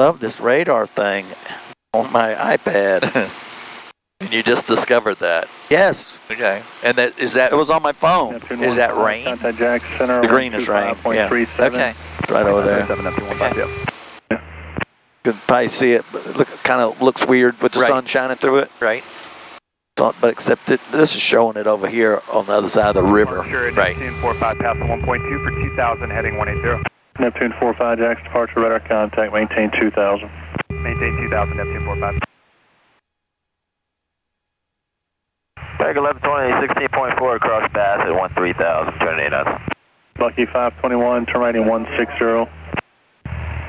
Love this radar thing on my iPad. And you just discovered that? Yes. Okay. And that is that? It was on my phone. Is that rain? Contact Jack Center. The green is rain. Yeah. Okay. It's right over there. You can probably see it, but it kind of looks weird with the sun shining through it. Right. So, but except this is showing it over here on the other side of the river. Sure, right. Neptune 45 passing 1.2 for 2,000 heading 180. Neptune 45 Jack's departure radar contact. Maintain 2,000. Maintain 2,000 Neptune 45. Back 1120, 16.4 across Bass at 13,000, turn 8 knots. Lucky 521, turn right in 160.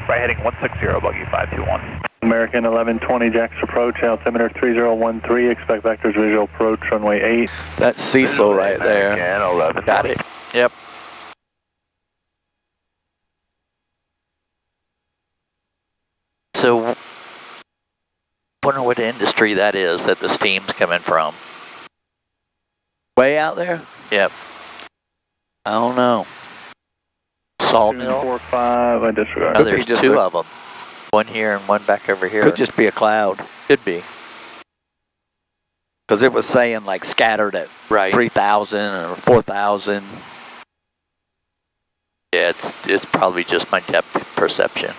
Right heading 160, Lucky 521. American 1120, Jack's approach, altimeter 3013, expect vectors visual approach, runway 8. That's Cecil right there. American 11. Got it. Yep. So, wonder what industry that is that the steam's coming from. Way out there? Yep. I don't know. Salt mill? 45, I disregard. Oh, there's two of them. One here and one back over here. Could just be a cloud. Could be. Because it was saying like scattered at 3,000 or 4,000. Yeah, it's probably just my depth perception.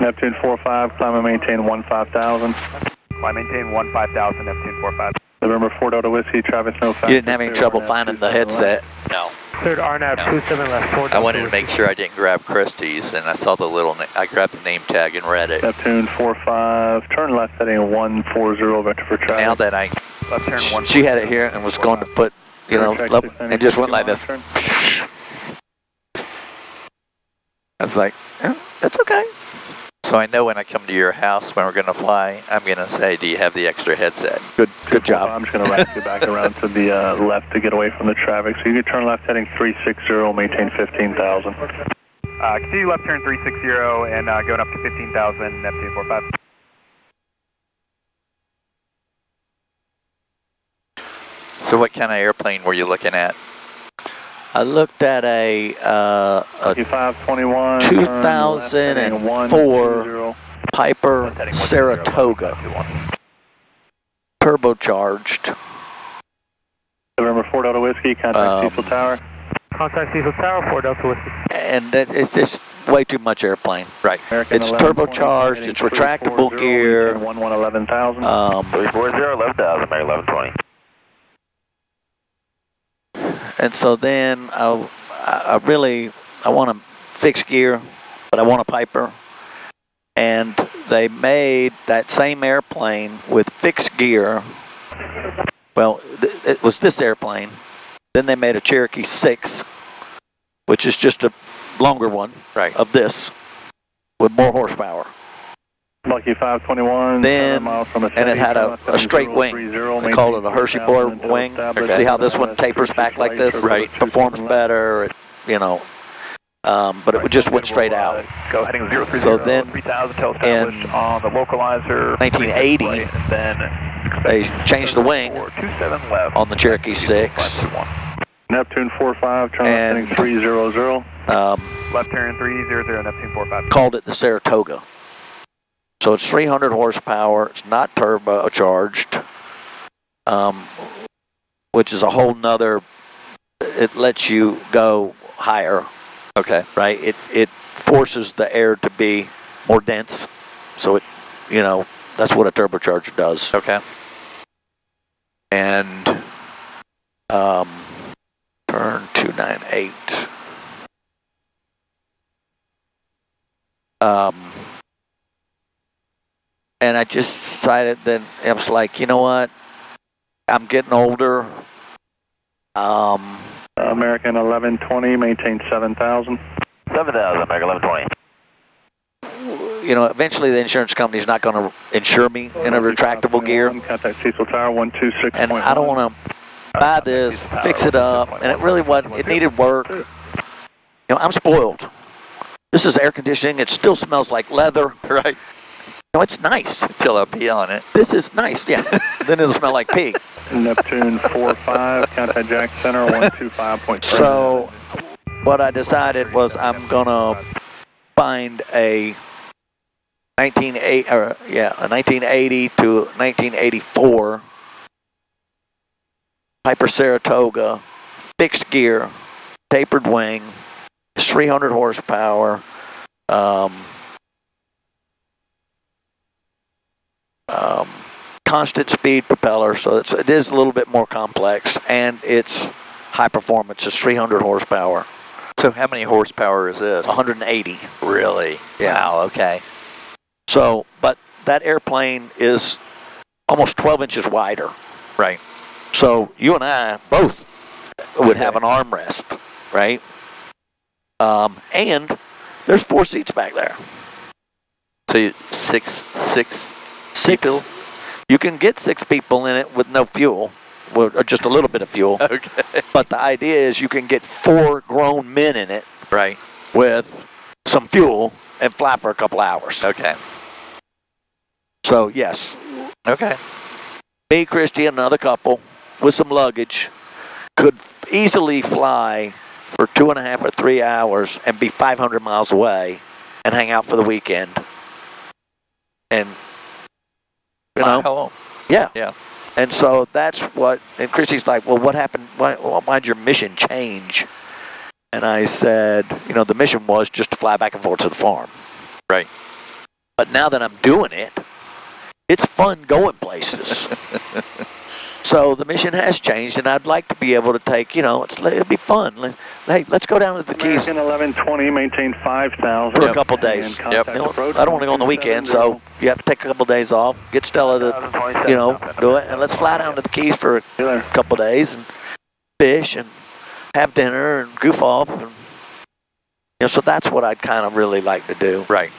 Neptune 45, climb and maintain 15,000. Climb maintain 15,000 Neptune 45. November 4 Delta Whiskey, Travis no fast. You didn't have any trouble finding the headset? No. Third RNAV 27 left 4. I wanted to make sure I didn't grab Christie's, and I saw the little, I grabbed the name tag and read it. Neptune 45, turn left heading 140, vector for Travis. Now that I, Left turn 1. She had it here and was going to put, you know, and just went like this. I was like, that's okay. So I know when I come to your house when we're going to fly, I'm going to say, do you have the extra headset? Good job. I'm just going to route you back around to the left to get away from the traffic. So you can turn left heading 360, maintain 15,000. Continue left turn 360 and going up to 15,000 Neptune 45. So what kind of airplane were you looking at? I looked at a 521, 2004 Piper Saratoga, turbocharged. November 4 Delta Whiskey, contact Cecil Tower. Contact Cecil Tower, 4 Delta Whiskey. And it's just way too much airplane. Right. American It's 1120, turbocharged, it's retractable gear. 11,000. 340, 11,000, American 1120. And so then I want a fixed gear, but I want a Piper. And they made that same airplane with fixed gear. Well, it was this airplane. Then they made a Cherokee 6, which is just a longer one of this with more horsepower. Lucky 521. Then, and it had a straight wing. They called it a Hershey Boy wing. See how this one tapers back like this? Right. Performs better, you know. But it just went straight out. Go heading 030. So then, 3000 till established on the localizer. 1980, right, and then they changed the wing 27 left on the Cherokee 6. Neptune 45, turn left heading 300. Left turn 300, Neptune 45. Called it the Saratoga. So it's 300 horsepower. It's not turbocharged, which is a whole nother. It lets you go higher. Okay. Right. It forces the air to be more dense. So it, you know, that's what a turbocharger does. Okay. And turn 298. And I just decided that I was like, you know what? I'm getting older. American 1120, maintain 7,000. 7,000, American 1120. You know, eventually the insurance company's not going to insure me in a retractable gear. Contact Cecil Tower 126. And I don't want to buy this, fix it up, and it really wasn't. It needed work. You know, I'm spoiled. This is air conditioning. It still smells like leather. Right. No, it's nice. Till I pee on it. This is nice. Yeah. Then it'll smell like pee. Neptune 45, contact Jack Center 125.3. So what I decided was I'm gonna find a 1980 to 1984 Piper Saratoga, fixed gear, tapered wing, 300 horsepower, constant speed propeller, so it is a little bit more complex, and it's high performance. It's 300 horsepower. So how many horsepower is this? 180. Really? Yeah. Wow, okay. So, but that airplane is almost 12 inches wider. Right. So you and I both would have an armrest, right? And there's 4 seats back there. So you, six people? You can get 6 people in it with no fuel, or just a little bit of fuel. Okay. But the idea is you can get 4 grown men in it, Right. with some fuel and fly for a couple hours. Okay. So yes, Okay. me, Christy, and another couple with some luggage could easily fly for 2.5 or 3 hours and be 500 miles away and hang out for the weekend. And you know, How? yeah. Yeah. And so that's what. And Christy's like, "Well, what happened? Why'd your mission change?" And I said, "The mission was just to fly back and forth to the farm." Right. But now that I'm doing it, it's fun going places. So the mission has changed, and I'd like to be able to take, it'll be fun. Hey, let's go down to the Keys American 1120, maintain 5,000. for a couple days. I don't want to go on the weekend, so you have to take a couple days off. Get Stella to, do it, and let's fly down to the Keys for a couple days and fish and have dinner and goof off. And, so that's what I'd kind of really like to do. Right.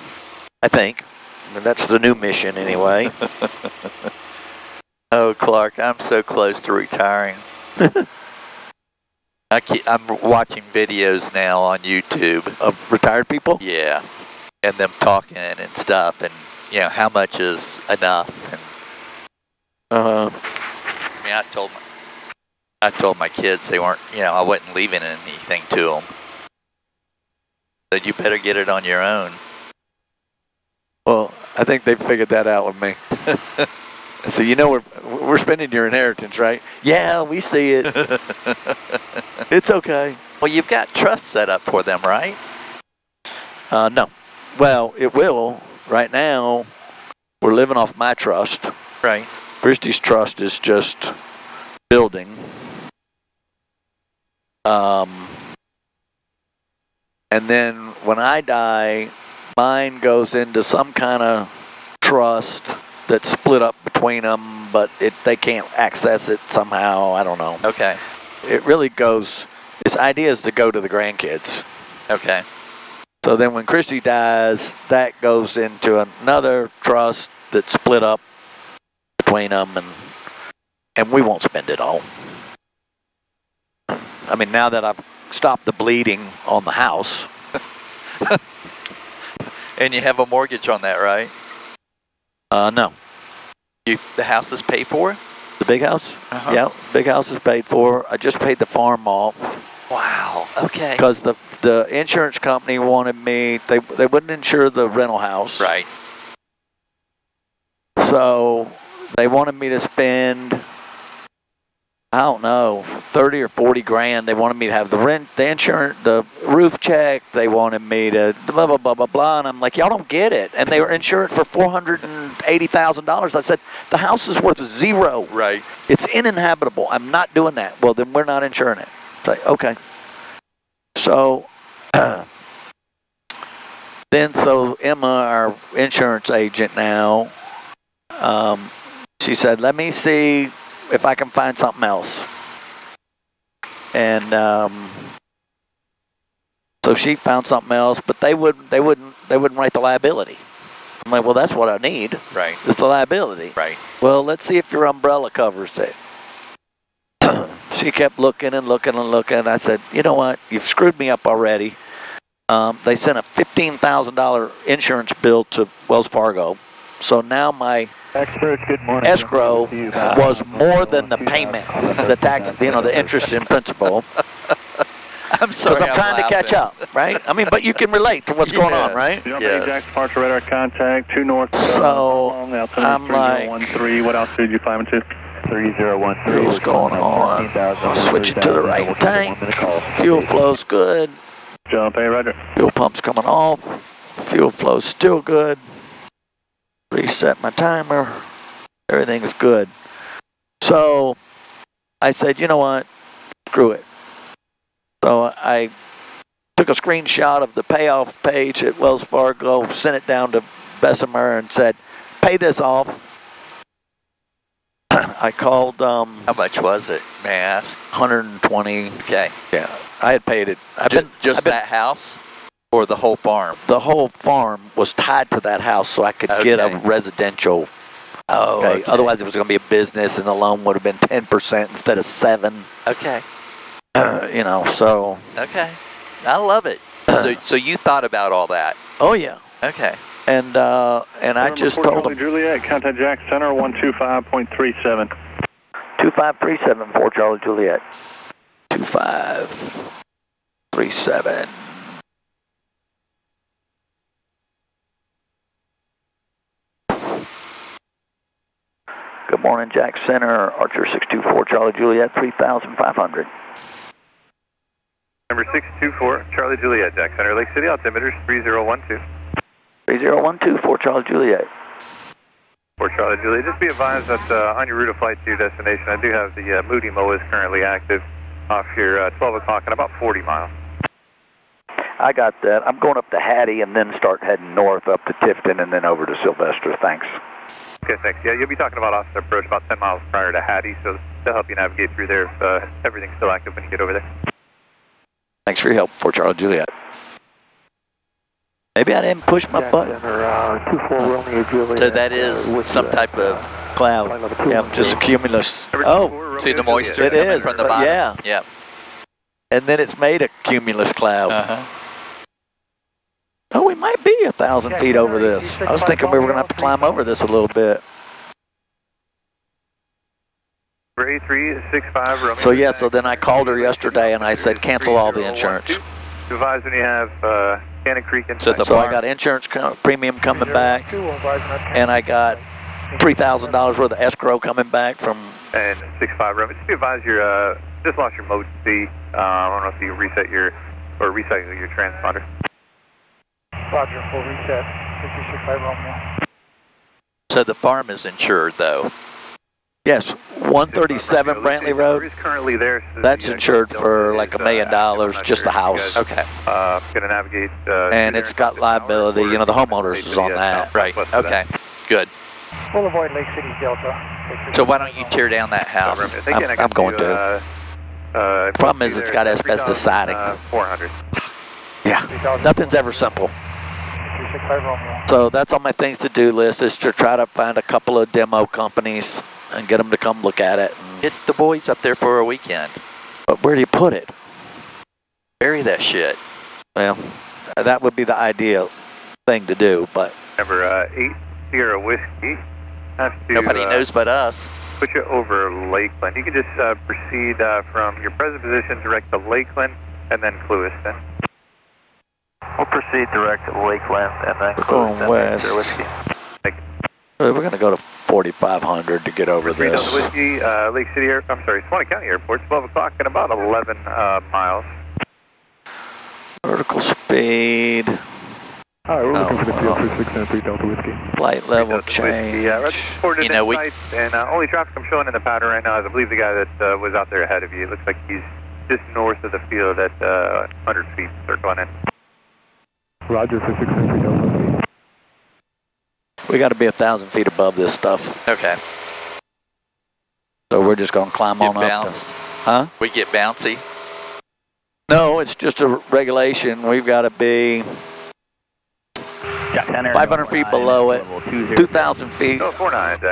I think. That's the new mission anyway. Oh, Clark, I'm so close to retiring. I'm watching videos now on YouTube Of retired people? Yeah, and them talking and stuff, and how much is enough. And I mean, I told my kids they weren't, I wasn't leaving anything to them. Said you better get it on your own. Well, I think they figured that out with me. So we're spending your inheritance, right? Yeah, we see it. It's okay. Well, you've got trust set up for them, right? No. Well, it will. Right now, we're living off my trust. Right. Christy's trust is just building. And then when I die, mine goes into some kind of trust that's split up between them, but they can't access it somehow. I don't know. Okay. It really goes, its idea is to go to the grandkids. Okay. So then when Christy dies, that goes into another trust that's split up between them, and we won't spend it all. I mean, now that I've stopped the bleeding on the house. And you have a mortgage on that, right? No. The house is paid for? The big house? Uh-huh. Yeah, big house is paid for. I just paid the farm off. Wow. Okay. Because the insurance company wanted me, they wouldn't insure the rental house. Right. So they wanted me to spend, I don't know, 30 or 40 grand. They wanted me to have the rent, the insurance, the roof check. They wanted me to blah, blah, blah, blah, blah. And I'm like, y'all don't get it. And they were insured for $480,000. I said, the house is worth $0. Right. It's uninhabitable. I'm not doing that. Well, then we're not insuring it. It's like, okay. So so Emma, our insurance agent now, she said, let me see if I can find something else. And so she found something else, but they wouldn't write the liability. I'm like, well, that's what I need. Right. Is the liability. Right. Well, let's see if your umbrella covers it. She kept looking and looking and looking. I said, you know what? You've screwed me up already. They sent a $15,000 insurance bill to Wells Fargo. So now my Good morning. escrow was more than the payment, the tax, the interest in principal. I'm sorry. Because I'm trying to catch up, right? I mean, but you can relate to what's going on, right? Yes. Jack departure radar contact 2 north. So I'm like, 3013. What else did you fly into? 3013. what's going on? I'll switch it to the right tank. Fuel flow's good. Jump, hey, Roger. Fuel pump's coming off. Fuel flow's still good. Reset my timer. Everything's good. So I said, you know what? Screw it. So I took a screenshot of the payoff page at Wells Fargo, sent it down to Bessemer and said, pay this off. I called, How much was it, may I ask? 120. Okay. Yeah, I had paid it. Just that house or the whole farm? The whole farm was tied to that house so I could get a residential. Okay. Otherwise it was going to be a business and the loan would have been 10% instead of 7. Okay. So. Okay. I love it. So you thought about all that? Oh yeah. Okay. And I just told him. Juliet, contact Jack Center 125.37. 2537 for Charlie Juliet. 2537. Good morning, Jack Center, Archer 624 Charlie Juliet 3500. Number 624, Charlie Juliet, Jack Center, Lake City, altimeter 3012. 3012 for Charlie Juliet. For Charlie Juliet, just be advised that on your route of flight to your destination, I do have the Moody MOA is currently active off here 12 o'clock and about 40 miles. I got that. I'm going up to Hattie and then start heading north up to Tifton and then over to Sylvester. Thanks. Okay, thanks. Yeah, you'll be talking about offset approach about 10 miles prior to Hattie, so they'll help you navigate through there if everything's still active when you get over there. Thanks for your help, for Charlie Juliet. Maybe I didn't push my button. So that is some type of cloud. Yeah, just a cumulus. Oh, see the moisture? It is from the bottom. Yeah. Yeah. And then it's made a cumulus cloud. Uh-huh. Oh, we might be 1,000 feet over this. I was thinking we were going to have to climb over this a little bit. A365. So yeah, so then I called her yesterday and I said cancel all the insurance. Advise when you have Cannon Creek and So I got insurance premium coming back, and I got $3,000 worth of escrow coming back from. And 65 room. Just be advised your just lost your mode C. I don't know if you reset your your transponder. Roger, full reset. 65 Romeo. So the farm is insured though. Yes, 137 Brantley Road. Is currently there. So that's insured for like $1 million, just the house. Okay. Gonna navigate. And it's got liability. You know, the homeowners is on that. Right. Okay. Good. We'll avoid Lake City Delta. So why don't you tear down that house? I'm going to. Problem is, it's got asbestos siding. 400. Yeah. Nothing's ever simple. 365 Romeo. So that's on my things to do list is to try to find a couple of demo companies and get them to come look at it. Get the boys up there for a weekend. But where do you put it? Bury that shit. Well, that would be the ideal thing to do, but. Number 8 Sierra Whiskey. Nobody knows but us. Put you over Lakeland. You can just proceed from your present position direct to Lakeland and then Clewiston. We'll proceed direct to Lakeland and then We're going west. We're going to go to 4,500 to get over this. Whiskey, Lake City, Swanee County Airport, 12 o'clock and about 11 miles. Vertical speed. All right, we're looking for the field 3693 Delta Whiskey. Flight level change. You know, and only traffic I'm showing in the pattern right now is I believe the guy that was out there ahead of you. It looks like he's just north of the field at 100 feet circling in. Roger for 693 Delta Whiskey. We got to be 1,000 feet above this stuff. Okay. So we're just going to climb on up. Huh? We get bouncy? No, it's just a regulation. We've got to be 500 feet below it, 2,000 feet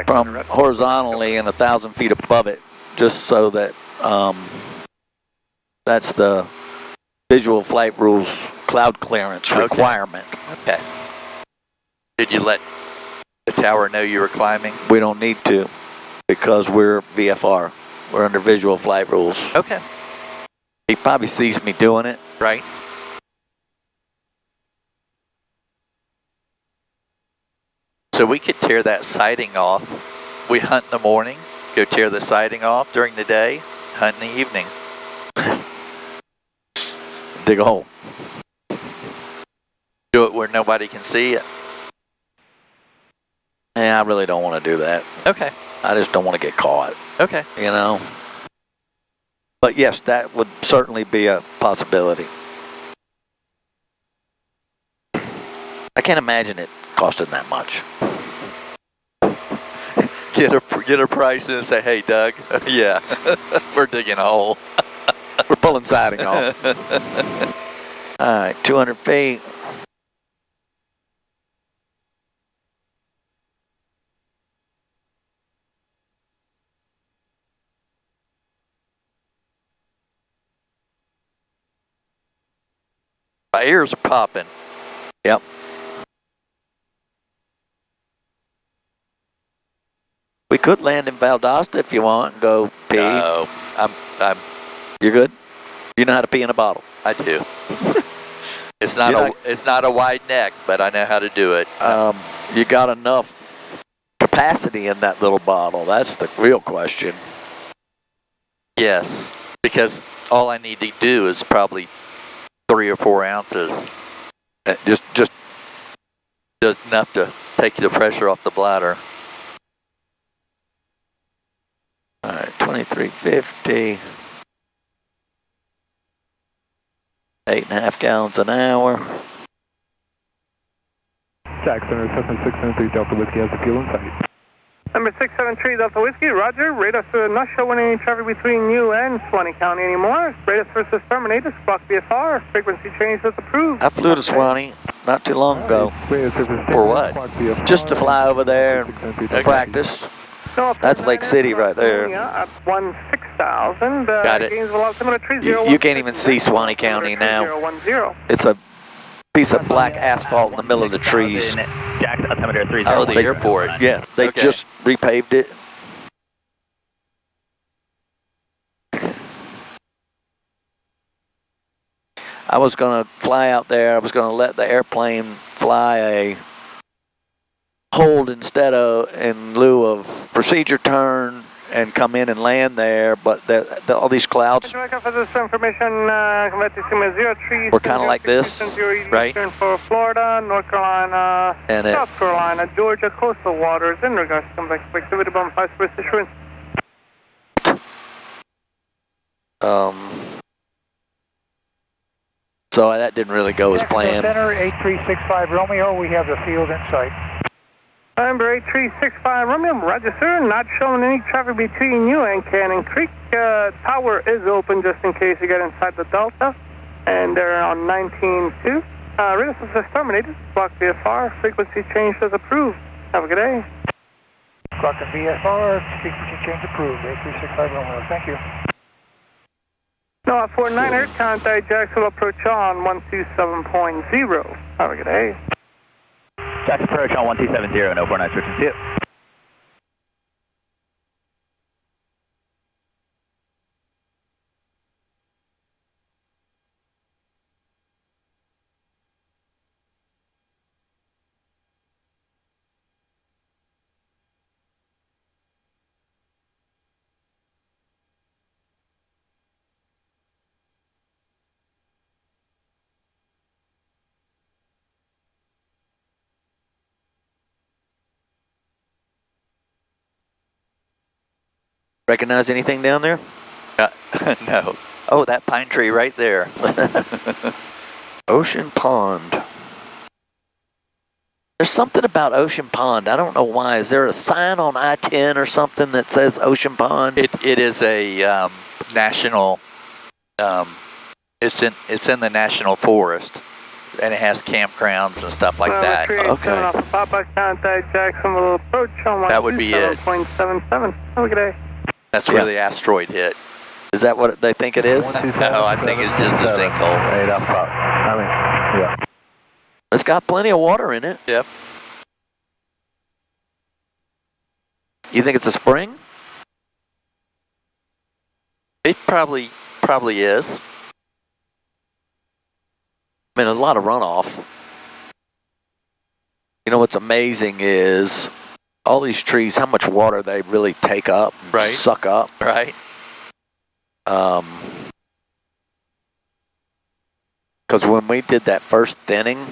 from horizontally and 1,000 feet above it, just so that that's the visual flight rules cloud clearance requirement. Okay. Did you let The tower know you were climbing? We don't need to because we're VFR. We're under visual flight rules. Okay. He probably sees me doing it. Right. So we could tear that siding off. We hunt in the morning, go tear the siding off during the day, hunt in the evening. Dig a hole. Do it where nobody can see it. Yeah, I really don't want to do that. Okay. I just don't want to get caught, Okay. you know. But yes, that would certainly be a possibility. I can't imagine it costing that much. Get a price and say, hey, Doug, yeah, we're digging a hole. We're pulling siding off. All right, 200 feet. My ears are popping. Yep. We could land in Valdosta if you want and go pee. No, I'm. You're good? You know how to pee in a bottle? I do. It's not a wide neck, but I know how to do it. You got enough capacity in that little bottle? That's the real question. Yes, because all I need to do is probably 3 or 4 ounces. Just enough to take the pressure off the bladder. All right, 2350. 8.5 gallons an hour. Jack Center, 7673 Delta Whiskey has the fuel in sight. Number 673 Delta Whiskey, roger. Radar not showing any traffic between you and Swanee County anymore. Radar versus terminated, block VFR. Frequency change is approved. I flew to Swanee not too long ago. For what? Just to fly over there and practice. That's Lake City right there. At 16,000. Got it. Gains velocity 30. You can't even see Swanee County now. 3010. It's a piece of black asphalt in the middle of the trees. Oh, the airport. Yeah, they just repaved it. I was going to fly out there. I was going to let the airplane fly a hold instead of in lieu of procedure turn and come in and land there, but all these clouds for this information, were kind of like this, right? For Florida, North Carolina, and South Carolina, Georgia, coastal waters in regards to convex activity bomb 5 space assurance. So that didn't really go as planned. Center 8365 Romeo, we have the field in sight. Number 8365 Romeo, roger sir, not showing any traffic between you and Cannon Creek. Tower is open just in case you get inside the Delta. And they're on 19.2. Radar system terminated, block VFR, frequency change is approved. Have a good day. Clock and VFR, frequency change approved, 8365 Romeo, thank you. No, 49er, contact Jacksonville approach on 127.0. Have a good day. Jackson approach on 1270, no 49 switching to you. Recognize anything down there? No. Oh, that pine tree right there. Ocean Pond. There's something about Ocean Pond. I don't know why. Is there a sign on I-10 or something that says Ocean Pond? It is a national. It's in the national forest, and it has campgrounds and stuff like that. Okay. Papa contact Jacksonville approach on That would be it. 127.77. Have a good day. That's where the asteroid hit. Is that what they think it is? No, I think it's just a sinkhole. Right up top. Yeah. It's got plenty of water in it. Yep. You think it's a spring? It probably is. I mean, a lot of runoff. You know what's amazing is all these trees, how much water they really take up, Right. suck up. Right. Because when we did that first thinning,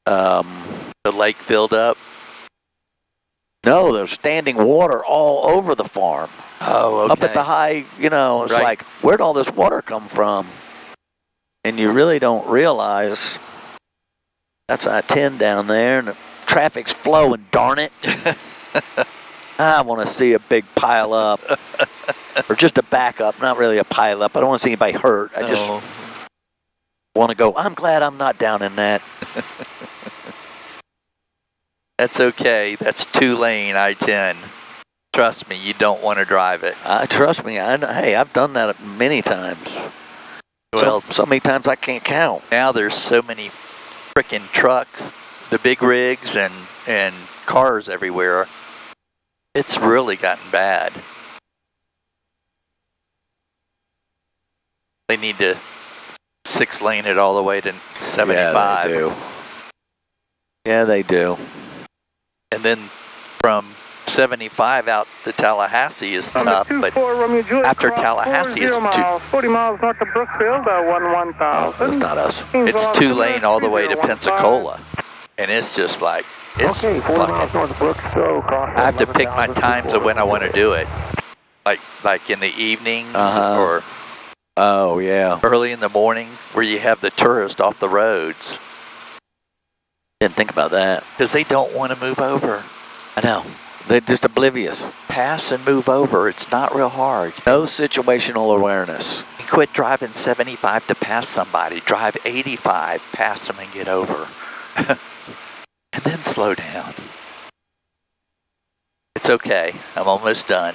The lake filled up. no, there's standing water all over the farm. Oh, okay. Up at the high, it's Right. like, where'd all this water come from? And you really don't realize that's I-10 down there, and the traffic's flowing, darn it. I want to see a big pile up, or just a backup, not really a pile up. I don't want to see anybody hurt. I just want to go, I'm glad I'm not down in that. That's okay. That's 2-lane I-10. Trust me, you don't want to drive it. Trust me, hey, I've done that many times. Well, so many times I can't count. now there's so many frickin' trucks, the big rigs and cars everywhere. It's really gotten bad. They need to 6-lane it all the way to 75. Yeah, they do. And then from 75 out to Tallahassee is tough, but after Tallahassee is 40 miles north of Brookfield, 11,000. That's not us. It's 2-lane all the way to Pensacola. And it's just like, it's Okay, 40 miles north of Brooksville, across. I have to pick my times of when I want to do it. Like in the evenings or Oh, yeah. early in the morning where you have the tourists off the roads. Didn't think about that. Because they don't want to move over. I know. They're just oblivious. Pass and move over. It's not real hard. No situational awareness. You quit driving 75 to pass somebody. Drive 85, pass them and get over. And then slow down. It's okay. I'm almost done.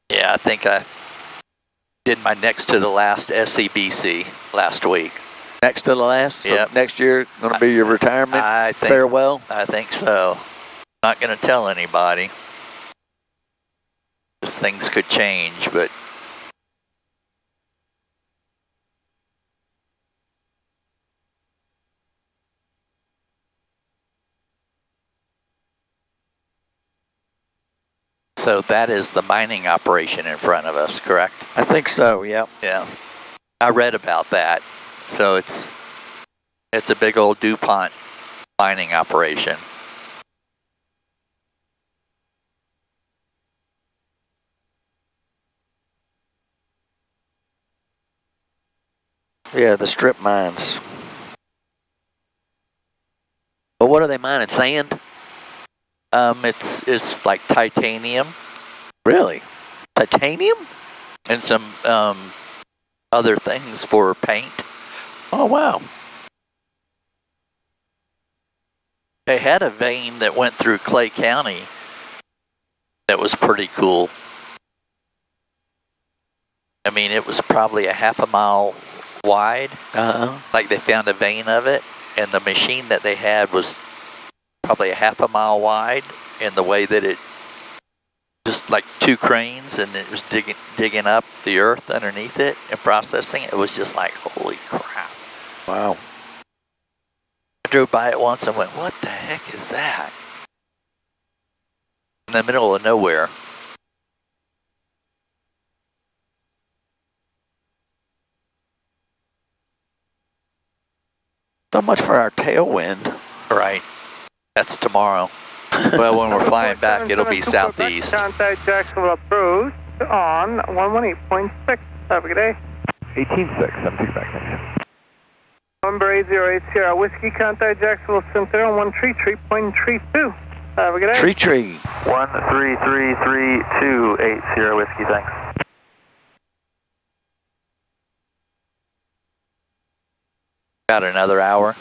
Yeah, I think I did my next to the last SCBC last week. Next to the last? Yep. So next year going to be your retirement I think, farewell? I think so. Not going to tell anybody. Because things could change, but so that is the mining operation in front of us, correct? I think so, yep. Yeah. I read about that. So it's a big old DuPont mining operation. Yeah, the strip mines. But what are they mining? Sand? It's like titanium. Really? Titanium? And some other things for paint. Oh, wow. They had a vein that went through Clay County that was pretty cool. I mean, it was probably a half a mile wide. Like they found a vein of it, and the machine that they had was probably a half a mile wide, and the way that it just like 2 cranes, and it was digging up the earth underneath it and processing it. It was just like, holy crap. Wow. I drove by it once and went, what the heck is that? In the middle of nowhere. So much for our tailwind. Right. That's tomorrow. Well, when we're flying back, it'll be southeast. Contact Jacksonville approach on 118.6. Have a good day. 18.6, 76 back, thanks. Number 808 Sierra Whiskey, contact Jacksonville Center on 133.32. Have a good day. Tree. 13332 Sierra Whiskey, thanks. Got another hour.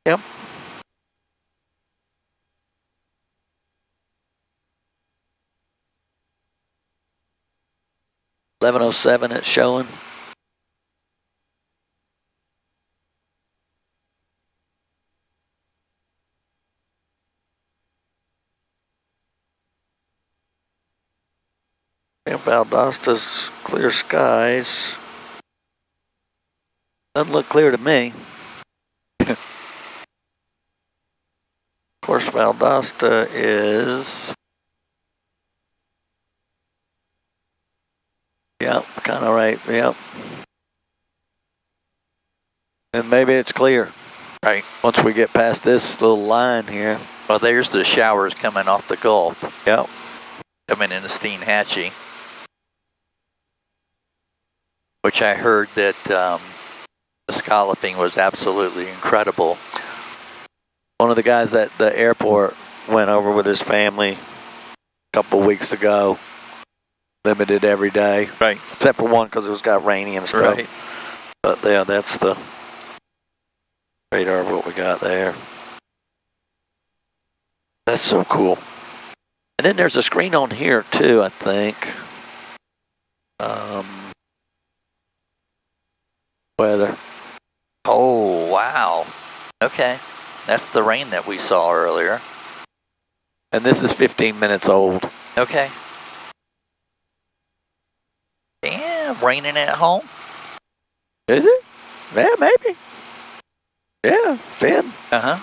Yep. 1107 it's showing. And Valdosta's clear skies. Doesn't look clear to me. Of course, Valdosta is, yep, kind of right, yep. And maybe it's clear. Right. Once we get past this little line here. Well, there's the showers coming off the Gulf. Yep. Coming into Steinhatchee. Which I heard that the scalloping was absolutely incredible. One of the guys at the airport went over with his family a couple weeks ago. Limited every day. Right. Except for one because it was got rainy and stuff. Right. But yeah, that's the radar of what we got there. That's so cool. And then there's a screen on here too, I think. Weather. Oh, wow. Okay. That's the rain that we saw earlier. And this is 15 minutes old. Okay. Damn, raining at home? Is it? Yeah, maybe. Yeah, Finn. Uh-huh.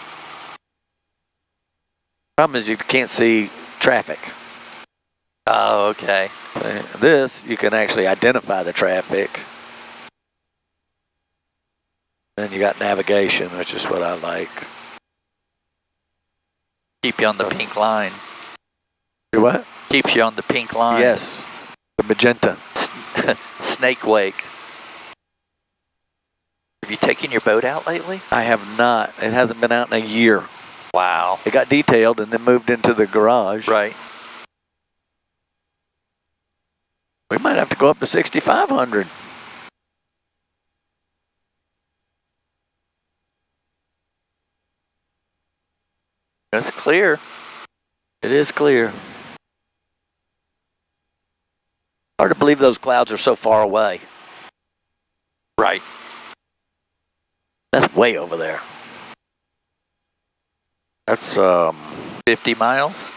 Problem is you can't see traffic. Oh, okay. This, you can actually identify the traffic. Then you got navigation, which is what I like. Keep you on the pink line. Do what? Keeps you on the pink line. Yes, the magenta. Snake wake. Have you taken your boat out lately? I have not. It hasn't been out in a year. Wow. It got detailed and then moved into the garage. Right. We might have to go up to 6,500. That's clear. It is clear. Hard to believe those clouds are so far away. Right. That's way over there. That's 50 miles?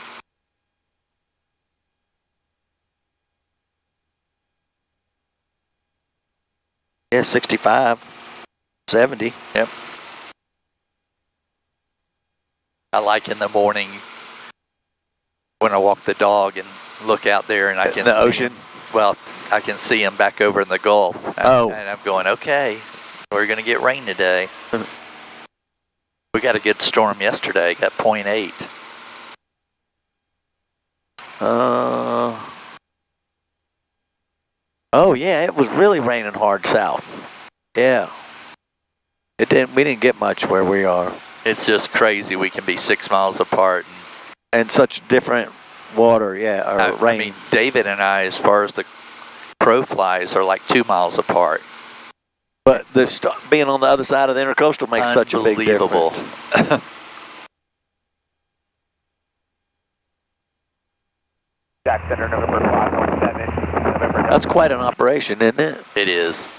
yeah, 65, 70. Yep. I like in the morning when I walk the dog and look out there and I can the see ocean. him. Well, I can see him back over in the Gulf. Oh. And I'm going, okay, we're going to get rain today. We got a good storm yesterday, got 0.8. Oh yeah, it was really raining hard south. Yeah. We didn't get much where we are. It's just crazy. We can be 6 miles apart. And such different water, yeah, or rain. I mean, David and I, as far as the crow flies, are like 2 miles apart. But being on the other side of the intercoastal makes such a big difference. Jack Center, November 517, November. That's quite an operation, isn't it? It is.